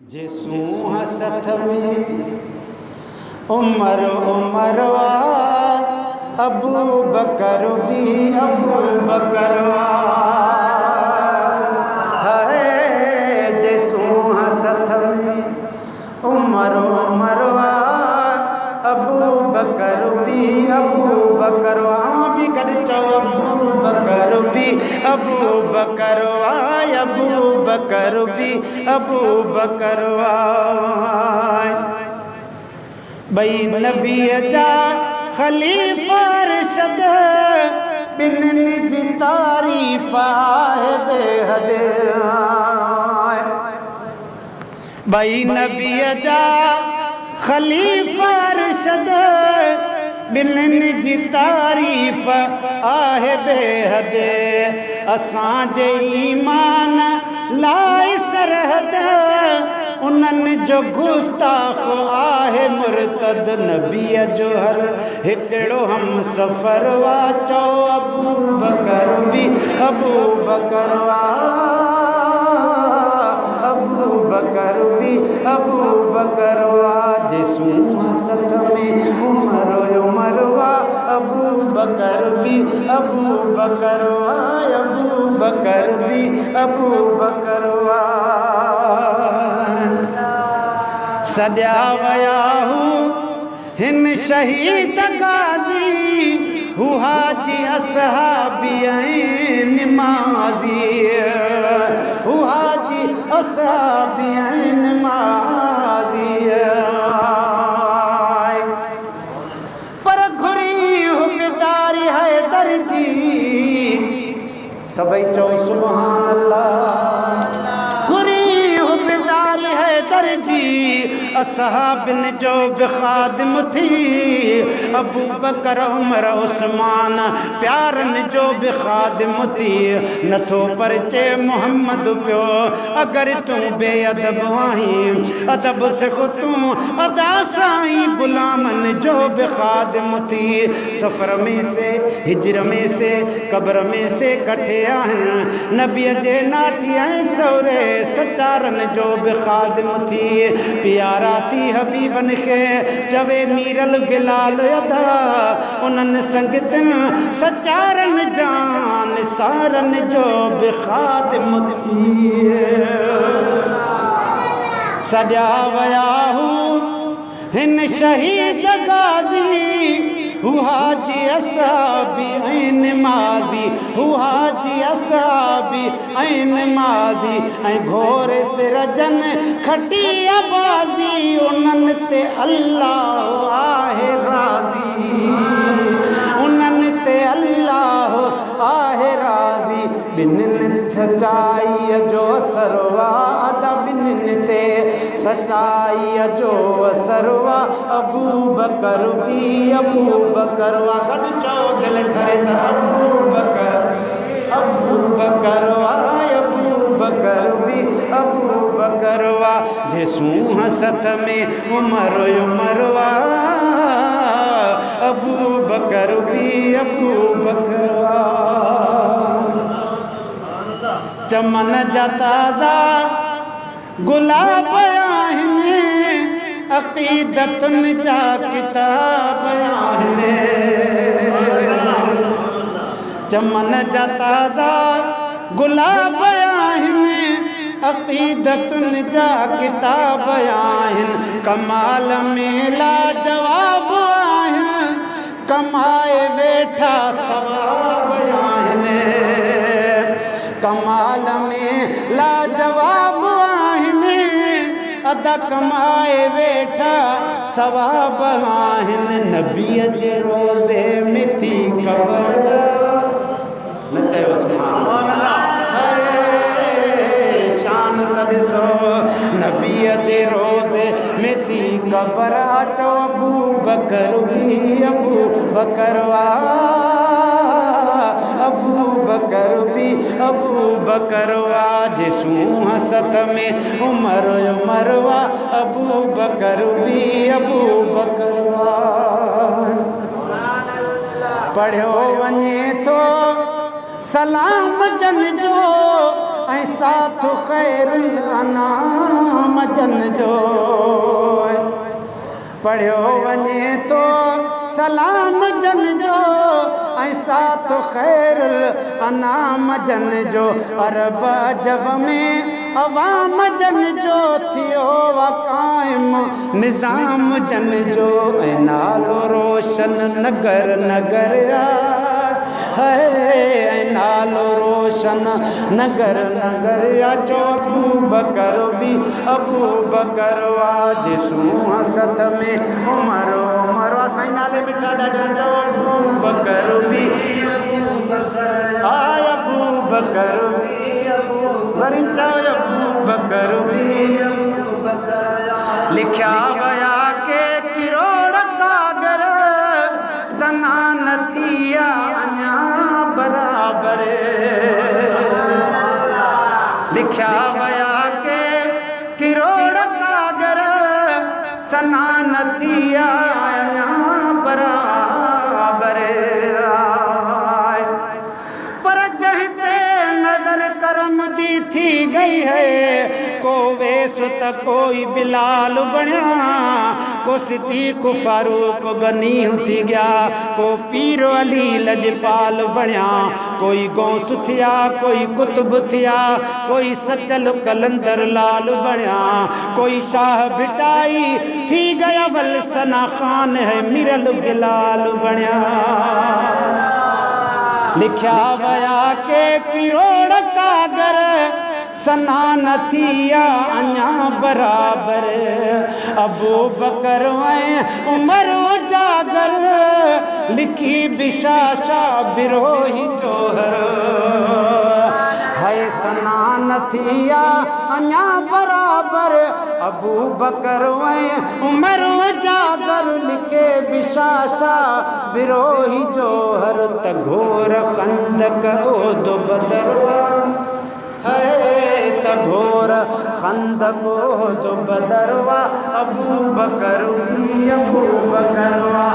जिसूं हसथ में उमर उमरवा अबू बकर भी अबू बकरवा है। जिसूं हसथ में उमर उमरवा अबू बकर भी अबू बकरवा भी कर चो अबू बकर भी अबू बकरवा अबू बकर भी अबू बकरवा। बई नबी जा खलीफा रशद बिन्नी जी तारीफ है बेहद। बई नबी जा खलीफा रशद बिन्नी जी तारीफ आहे बेहद। असांजे ईमान लाइ सरहद उन्हनि जो गुस्ताख आहे मुर्तद। नबीअ जो हर हिकिड़ो हम सफ़र वा चओ अबू बकर भी अबू बकरवा अबू बकर भी अबू बकरवा। जिसूं हसथ में उमर उमरवा अबू बकर भी अबू बकरवा अबू बकर भी अबू बकरवा। सॼा वया हू हिन शहीद गाज़ी हू हाजी असहाबी ऐं निमाज़ी हू हाजी असहाबी ऐं निमाज़ी। पर घुरी हुबदारी हैदर जी सभई चओ सुभान अल्लाह। घुरी हुबदारी हैदर जी असहाबिन जो बि ख़ादिम थी। अबू बकर उमर उस्मान प्यारनि जो बि ख़ादिम थी। नथो परिचे मोहम्मद पियो अगरि तूं बेअदब आहीं अदब सिख तूं अदा साईं गुलामनि जो बि ख़ादिम थी। सफ़र में से हिजर में से क़ब्र में से कठे आहिनि नबीअ जे नाठी ऐं सहुरे सचारनि जो बि ख़ादिम थी। प्यारा थी हबीबन खे चवे मीरल गिलाल अदा उन्हनि संगतनि सचारनि जान सारनि जो बि ख़ादिम थी। सॼा वया हू हिन शहीद गाज़ी हू हाजी असहाबी ऐं निमाज़ी हू हाजी असहाबी ऐं निमाज़ी। ऐं घोरे सिरजन खटी आबाज़ी उन्हनि ते अल्लाह आहे राज़ी उन्हनि ते अल्लाह आहे राज़ी। ॿिन्हिनि सचाईअ जो असरवा अदा ॿिन्हिनि ते सचाईअ जो असरवा अबू बकर भी अबू बकरवा। गॾु चओ दिलि ठरे त अबू बकरवा अबू बकर भी अबू बकरवा। जिसूं हसथ में उमर उमरवा अबू बकर भी अबू बकरवा। चमन जा ताज़ा गुलाब आहिनि अक़ीदतुनि जा किताब आहिनि। चमन जा ताज़ा गुलाब आहिनि अक़ीदतुनि जा किताब आहिनि। कमाल में लाजवाब आहिनि कमाए वेठा सवाब आहिनि। कमाल में लाजवाब आहिनि अदा कमाए वेठा सवाब आहिनि। नबीअ जे रोज़े में थी क़ब्र न चयो सुभान अल्लाह शान त ॾिसो नबीअ जे रोज़े में थी क़ब्र अचो अबू बकर भी अबू बकरवा अबू बकर भी अबू बकरवा। जिसूं हसथ में उमर उमरवा अबू बकर भी अबू बकरवा। पढ़ियो वञे थो सलाम जन जो ऐं साथ ख़ैर अनाम जन जो पढ़ियो वञे तो सलाम जन जो ऐसा तो खैर अनाम जन जो अरब अजब में अवाम जन जो थियो वा कायम निज़ाम जन जो ऐं नालो रोशन नगर नगर है नालो रोशन नगर नगर जो अबू बकर भी अबू बकर जिसू हसद में उमर उमर साईं नाले मिठा ॾाढा जो अबू बकर भी आय अबू बकर वरी चओ अबू बकर भी लिखिया वया के किरोड़ कागर सना नथिया अञा बराबर लिखिया वया के किरोड़ कागर सना नथिया अञा बराबर पर जहिते नजर करम दी थी गई है को वेस त कोई बिलाल बणिया को सिद्दीक़ फारूक गनी थी गया को पीर अली लजपाल बणिया कोई गौस थिया कोई कुतुब थिया कोई सचल कलंदर लाल बणिया कोई शाह भिटाई थी गया वल सना खान है मिरल बिलाल बणिया लिखिया वया के किरोड़ कागर सना नथिया अञा बराबर अबू बकर उमर जागर लिखी बिशाशा बिरोही जोहर है सना नथिया अञा बराबर अबू बकर उमर जागर लिखे बिशाशा बिरोही जोहर त घोर खंदक ओद बदरवा है घोर खंदक ओद बदरवा अबू बकर अबू बकरवा